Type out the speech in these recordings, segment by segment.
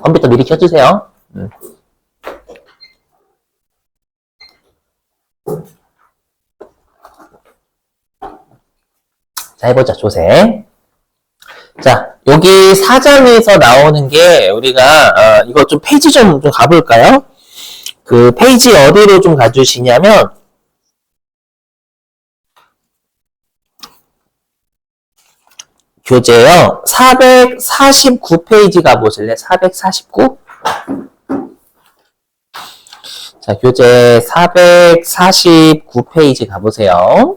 컴퓨터 미리 켜주세요. 자, 해보자, 조세. 자, 여기 4장에서 나오는 게, 우리가, 이거 좀 페이지 좀 가볼까요? 그 페이지 어디로 좀 가주시냐면, 교재요. 449페이지 가보실래? 449? 자, 교재 449페이지 가보세요.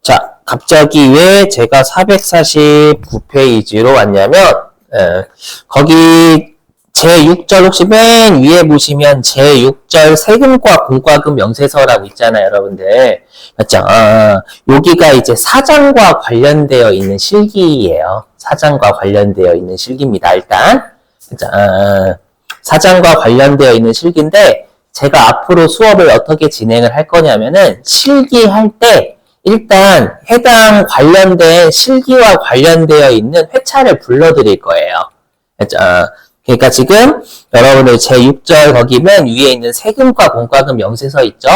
자, 갑자기 왜 제가 449페이지로 왔냐면, 거기 제6절 혹시 맨 위에 보시면 제6절 세금과 공과금 명세서라고 있잖아요, 여러분들. 맞죠? 여기가 이제 사장과 관련되어 있는 실기예요. 사장과 관련되어 있는 실기입니다, 일단. 그죠? 사장과 관련되어 있는 실기인데, 제가 앞으로 수업을 어떻게 진행을 할 거냐면은, 실기할 때, 일단 해당 관련된 실기와 관련되어 있는 회차를 불러드릴 거예요. 그죠? 그러니까 지금 여러분들 제6절 거기 맨 위에 있는 세금과 공과금 명세서 있죠?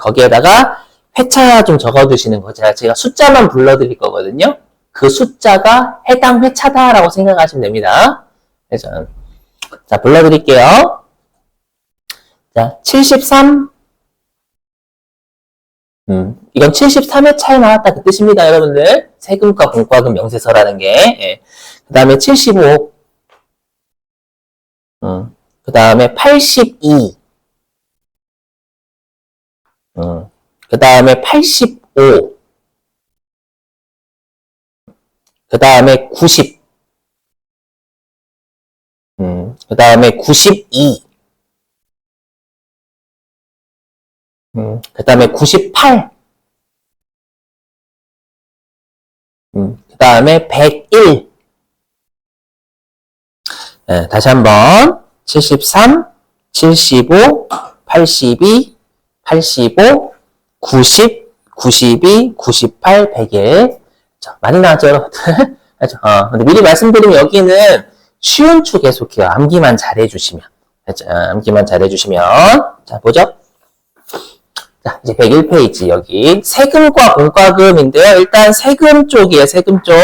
거기에다가 회차 좀 적어두시는 거. 제가 숫자만 불러드릴 거거든요. 그 숫자가 해당 회차다라고 생각하시면 됩니다. 그래서 자, 불러드릴게요. 자, 73. 이건 73회차에 나왔다 그 뜻입니다, 여러분들. 세금과 공과금 명세서라는 게. 예. 그 다음에 75. 그 다음에 82. 그 다음에 85. 그 다음에 90. 그 다음에 92. 그 다음에 98. 그 다음에 101. 네, 다시 한번 73, 75, 82, 85, 90, 92, 98, 101. 자, 많이 나왔죠, 여러분들? 근데 미리 말씀드리면 여기는 쉬운 축 계속해요. 암기만 잘해주시면. 암기만 잘해주시면. 자, 보죠? 자, 이제 101페이지 여기 세금과 공과금인데요. 일단 세금 쪽이에요. 세금 쪽.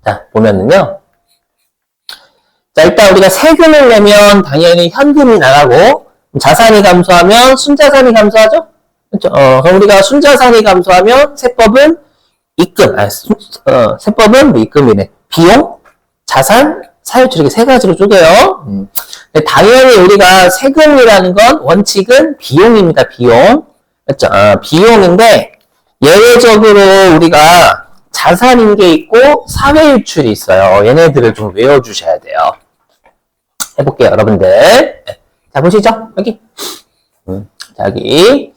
자, 보면은요. 자, 일단 우리가 세금을 내면 당연히 현금이 나가고 자산이 감소하면 순자산이 감소하죠? 그렇죠? 그럼 우리가 순자산이 감소하면 세법은 입금, 세법은 뭐 입금이네. 비용, 자산, 사유출 이렇게 세 가지로 쪼개요. 당연히 우리가 세금이라는 건 원칙은 비용입니다. 비용. 그렇죠? 비용인데 예외적으로 우리가 자산인 게 있고 사회유출이 있어요. 얘네들을 좀 외워주셔야 돼요. 해볼게요, 여러분들. 자, 보시죠. 여기. 자, 여기.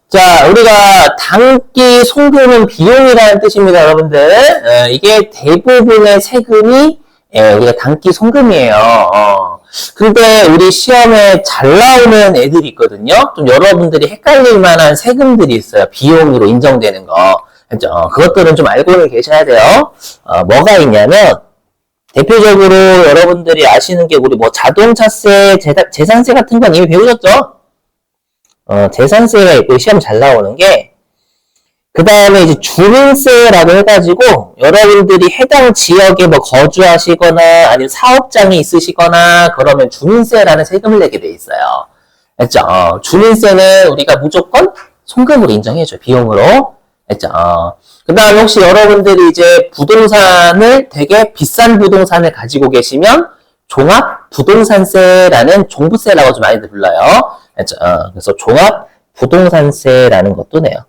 자, 우리가 당기 송금은 비용이라는 뜻입니다, 여러분들. 이게 대부분의 세금이 우리가 당기 송금이에요. 근데 우리 시험에 잘 나오는 애들이 있거든요. 좀 여러분들이 헷갈릴 만한 세금들이 있어요. 비용으로 인정되는 거. 그죠? 그것들은 좀 알고는 계셔야 돼요. 뭐가 있냐면 대표적으로 여러분들이 아시는 게 우리 뭐 자동차세, 재산세 같은 건 이미 배우셨죠? 재산세가 있고 시험 잘 나오는 게, 그 다음에 이제 주민세라고 해가지고, 여러분들이 해당 지역에 뭐 거주하시거나, 아니면 사업장이 있으시거나, 그러면 주민세라는 세금을 내게 돼 있어요. 알죠? 주민세는 우리가 무조건 송금으로 인정해줘요. 비용으로. 알죠? 그 다음에 혹시 여러분들이 이제 부동산을 되게 비싼 부동산을 가지고 계시면, 종합부동산세라는 종부세라고 좀 많이들 불러요. 그래서 종합부동산세라는 것도 내요.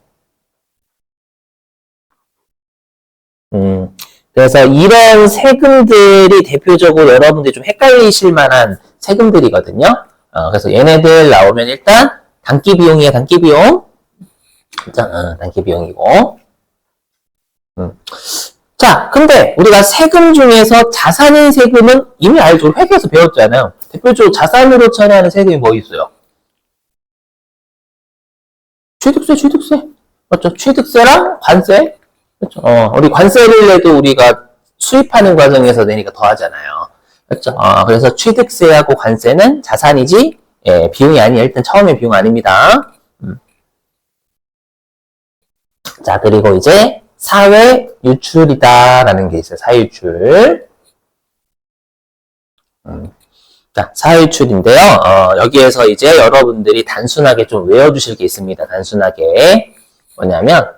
그래서 이런 세금들이 대표적으로 여러분들이 좀 헷갈리실 만한 세금들이거든요. 그래서 얘네들 나오면 일단 단기비용이에요, 단기비용. 단기비용이고. 자, 근데 우리가 세금 중에서 자산인 세금은 이미 알죠. 회계에서 배웠잖아요. 대표적으로 자산으로 처리하는 세금이 뭐 있어요? 취득세. 맞죠? 취득세랑 관세. 그렇죠? 우리 관세를 내도 우리가 수입하는 과정에서 내니까 더하잖아요. 그렇죠? 그래서 취득세하고 관세는 자산이지, 예, 비용이 아니에요. 일단 처음에 비용 아닙니다. 자, 그리고 이제 사회 유출이다라는 게 있어요. 사회 유출. 자, 사회 유출인데요. 여기에서 이제 여러분들이 단순하게 좀 외워주실 게 있습니다. 단순하게. 뭐냐면,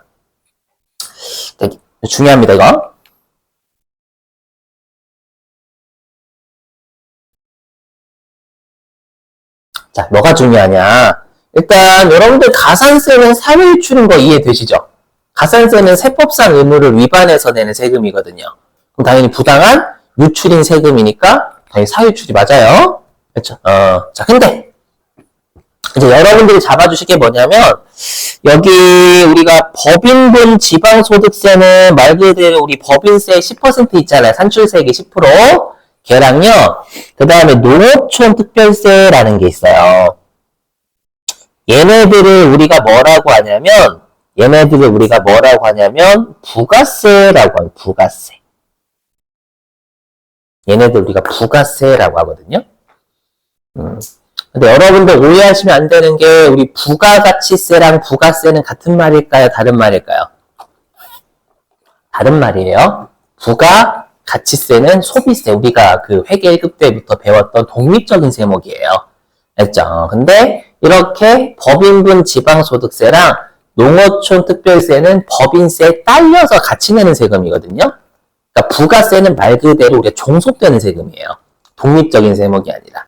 되게 중요합니다, 이거. 자, 뭐가 중요하냐. 일단, 여러분들 가산세는 사회 유출인 거 이해되시죠? 가산세는 세법상 의무를 위반해서 내는 세금이거든요. 그럼 당연히 부당한 유출인 세금이니까 당연히 사회 유출이 맞아요. 그렇죠? 자, 근데 이제 여러분들이 잡아주실 게 뭐냐면 여기 우리가 법인분 지방소득세는 말 그대로 우리 법인세 10% 있잖아요. 산출세액이 10%. 걔랑요. 그 다음에 농어촌 특별세라는 게 있어요. 얘네들을 우리가 뭐라고 하냐면 부가세라고 해요. 부가세. 얘네들 우리가 부가세라고 하거든요. 근데 여러분들 오해하시면 안 되는 게 우리 부가가치세랑 부가세는 같은 말일까요? 다른 말일까요? 다른 말이에요. 부가가치세는 소비세. 우리가 그 회계 1급 때부터 배웠던 독립적인 세목이에요. 알죠? 근데 이렇게 법인분 지방소득세랑 농어촌 특별세는 법인세에 딸려서 같이 내는 세금이거든요. 그러니까 부가세는 말 그대로 우리가 종속되는 세금이에요. 독립적인 세목이 아니라.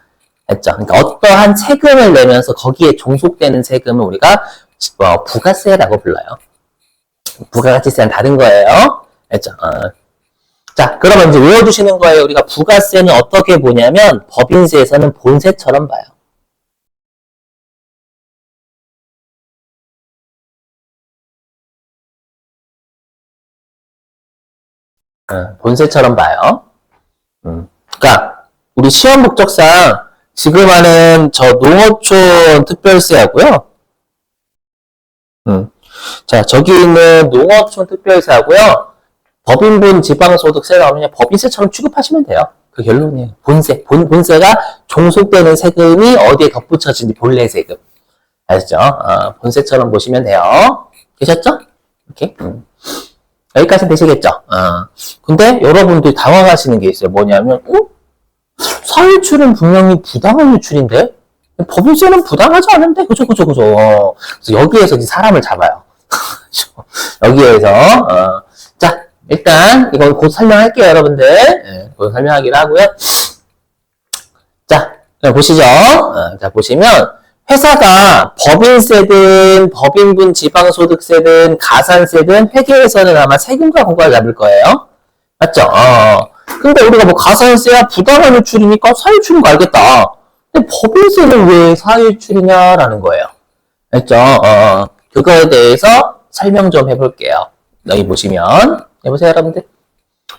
했죠. 그러니까 어떠한 세금을 내면서 거기에 종속되는 세금을 우리가 부가세라고 불러요. 부가가치세는 다른 거예요. 했죠. 자, 그러면 이제 외워두시는 거예요. 우리가 부가세는 어떻게 보냐면 법인세에서는 본세처럼 봐요. 본세처럼 봐요. 그러니까 우리 시험 목적상 지금 하는 저 농어촌 특별세하고요. 자, 저기 있는 농어촌 특별세하고요. 법인분 지방소득세가 그냥 법인세처럼 취급하시면 돼요. 그 결론이에요. 본세가 종속되는 세금이 어디에 덧붙여진지 본래 세금. 아시죠? 본세처럼 보시면 돼요. 되셨죠? 이렇게. 여기까지 되시겠죠? 근데 여러분들이 당황하시는 게 있어요. 뭐냐면, 사유출은 분명히 부당한 유출인데? 법인세는 부당하지 않은데? 그죠. 그래서 여기에서 이제 사람을 잡아요. 여기에서, 자, 일단, 이거 곧 설명할게요, 여러분들. 네, 곧 설명하기로 하고요. 자, 보시죠. 자, 보시면, 회사가 법인세든, 법인분 지방소득세든, 가산세든, 회계에서는 아마 세금과 공과를 잡을 거예요. 맞죠? 근데 우리가 뭐 가산세야 부당한 유출이니까 사유출인 거 알겠다. 근데 법인세는 왜 사유출이냐라는 거예요. 알죠? 그거에 대해서 설명 좀 해볼게요. 여기 보시면, 해보세요, 여러분들.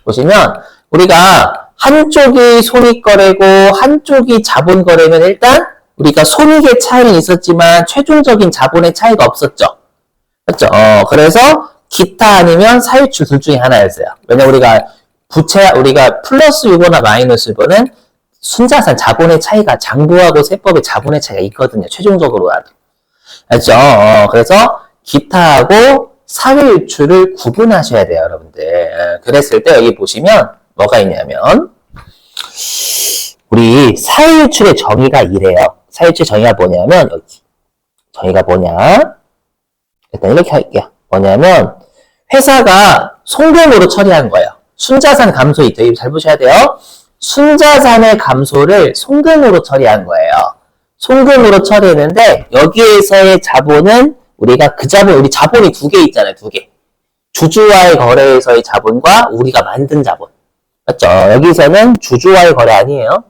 보시면, 우리가 한쪽이 손익거래고, 한쪽이 자본거래면 일단, 우리가 손익의 차이는 있었지만, 최종적인 자본의 차이가 없었죠. 맞죠? 그래서, 기타 아니면 사유출 둘 중에 하나였어요. 왜냐면 우리가 플러스 유보나 마이너스 유보는 순자산 자본의 차이가 장부하고 세법의 자본의 차이가 있거든요. 최종적으로라도. 알죠? 그래서 기타하고 사회유출을 구분하셔야 돼요, 여러분들. 그랬을 때 여기 보시면 뭐가 있냐면 우리 사회유출의 정의가 이래요. 사회유출의 정의가 뭐냐면 여기 정의가 뭐냐? 일단 이렇게 할게요. 뭐냐면 회사가 송금으로 처리한 거예요. 순자산 감소 있죠. 이거 잘 보셔야 돼요. 순자산의 감소를 송금으로 처리한 거예요. 송금으로 처리했는데 여기에서의 자본은 우리가 그 자본, 우리 자본이 두 개 있잖아요. 두 개. 주주와의 거래에서의 자본과 우리가 만든 자본. 맞죠? 여기서는 주주와의 거래 아니에요.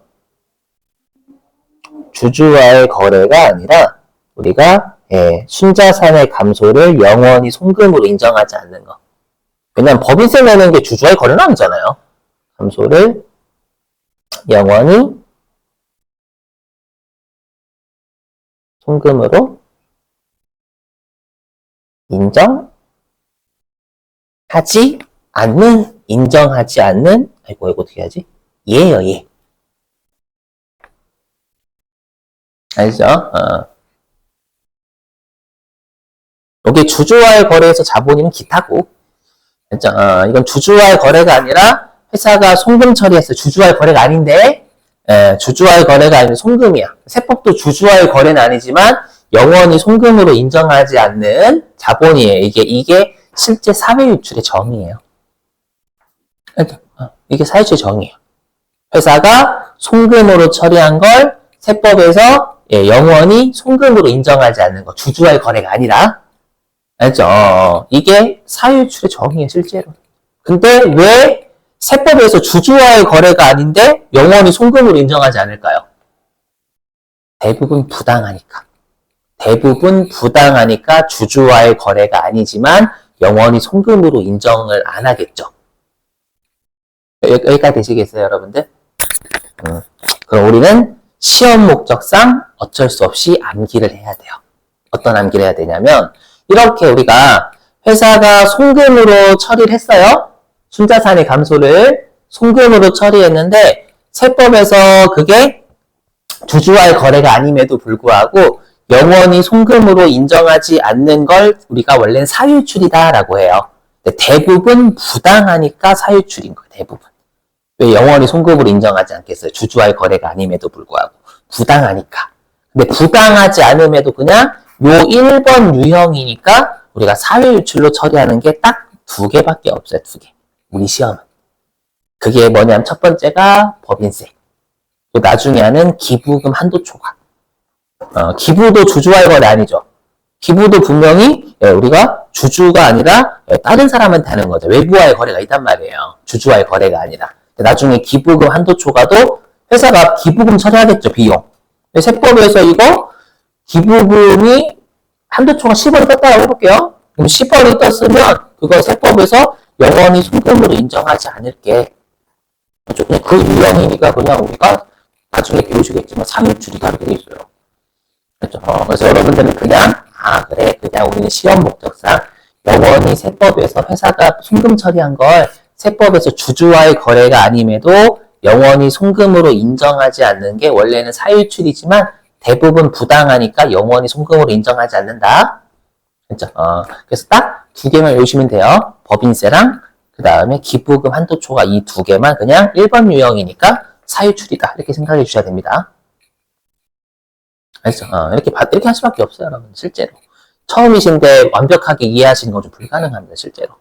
주주와의 거래가 아니라 우리가 순자산의 감소를 영원히 송금으로 인정하지 않는 거. 왜냐면 법인세 내는 게 주주와의 거래는 아니잖아요. 감소를 영원히 송금으로 인정하지 않는, 아이고, 어떻게 하지? 예요, 예. 알죠? 여기 주주와의 거래에서 자본인은 기타고, 알죠? 이건 주주와의 거래가 아니라 회사가 송금 처리했어요. 주주와의 거래가 아닌데, 주주와의 거래가 아니라 송금이야. 세법도 주주와의 거래는 아니지만 영원히 송금으로 인정하지 않는 자본이에요. 이게 실제 사회유출의 정의예요. 알죠? 이게 사회유출의 정의예요. 회사가 송금으로 처리한 걸 세법에서 영원히 송금으로 인정하지 않는 거. 주주와의 거래가 아니라. 알죠? 이게 사유출의 정의예요, 실제로. 근데 왜 세법에서 주주와의 거래가 아닌데 영원히 송금으로 인정하지 않을까요? 대부분 부당하니까. 대부분 부당하니까 주주와의 거래가 아니지만 영원히 송금으로 인정을 안 하겠죠. 여기까지 되시겠어요, 여러분들? 그럼 우리는 시험 목적상 어쩔 수 없이 암기를 해야 돼요. 어떤 암기를 해야 되냐면 이렇게 우리가 회사가 송금으로 처리를 했어요. 순자산의 감소를 송금으로 처리했는데 세법에서 그게 주주와의 거래가 아님에도 불구하고 영원히 송금으로 인정하지 않는 걸 우리가 원래는 사유출이다라고 해요. 근데 대부분 부당하니까 사유출인 거예요. 대부분. 왜 영원히 송금으로 인정하지 않겠어요? 주주와의 거래가 아님에도 불구하고. 부당하니까. 근데 부당하지 않음에도 그냥 요 1번 유형이니까 우리가 사회유출로 처리하는 게 딱 두 개밖에 없어요. 두 개. 우리 시험은. 그게 뭐냐면 첫 번째가 법인세. 또 나중에 하는 기부금 한도 초과. 기부도 주주와의 거래 아니죠. 기부도 분명히 우리가 주주가 아니라 다른 사람한테 하는 거죠. 외부와의 거래가 있단 말이에요. 주주와의 거래가 아니라. 나중에 기부금 한도 초과도 회사가 기부금 처리하겠죠. 비용. 세법에서 이거 기부금이 한도 초과 10원이 떴다고 해볼게요. 그럼 10원이 떴으면 그거 세법에서 영원히 송금으로 인정하지 않을게. 그냥 그 유형이니까 그냥 우리가 나중에 배우시겠지만 사유출이 다르게 돼 있어요. 그렇죠? 그래서 여러분들은 그냥 그래 그냥 우리는 시험 목적상 영원히 세법에서 회사가 송금 처리한 걸 세법에서 주주와의 거래가 아님에도 영원히 송금으로 인정하지 않는 게 원래는 사유출이지만 대부분 부당하니까 영원히 송금으로 인정하지 않는다. 그렇죠? 그래서 딱 두 개만 외우시면 돼요. 법인세랑 그 다음에 기부금 한도 초과 이 두 개만 그냥 1번 유형이니까 사유출이다. 이렇게 생각해 주셔야 됩니다. 알죠? 이렇게 할 수밖에 없어요, 여러분. 실제로. 처음이신데 완벽하게 이해하시는 건 좀 불가능합니다, 실제로.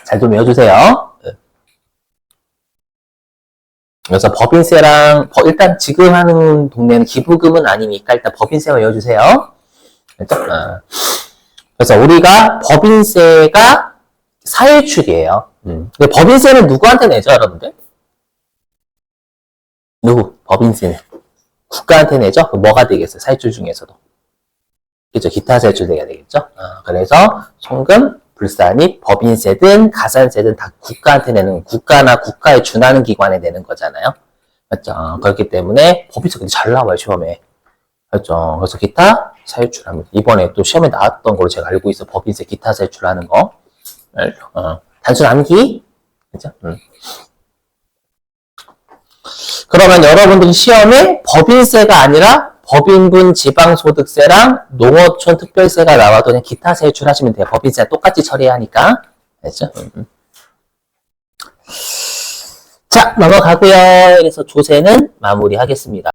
잘 좀 외워주세요. 그래서 법인세랑, 일단 지금 하는 동네는 기부금은 아니니까 일단 법인세만 외워주세요. 그래서 우리가 법인세가 사유출이에요. 근데 법인세는 누구한테 내죠, 여러분들? 누구? 법인세는. 국가한테 내죠? 그럼 뭐가 되겠어요? 사유출 중에서도. 그죠? 기타 사유출 내야 되겠죠? 그래서 송금, 불사 및 법인세든 가산세든 다 국가한테 내는, 국가나 국가에 준하는 기관에 내는 거잖아요. 맞죠? 그렇기 때문에 법인세 근데 잘 나와요, 시험에. 그렇죠? 그래서 기타 사유출합니다. 이번에 또 시험에 나왔던 걸로 제가 알고 있어. 법인세 기타 사유출하는 거. 단순 암기. 그죠? 그러면 여러분들이 시험에 법인세가 아니라 법인분 지방소득세랑 농어촌 특별세가 나와도 그냥 기타 세출 하시면 돼요. 법인세 똑같이 처리해야 하니까. 알죠? 자, 넘어가고요. 그래서 조세는 마무리하겠습니다.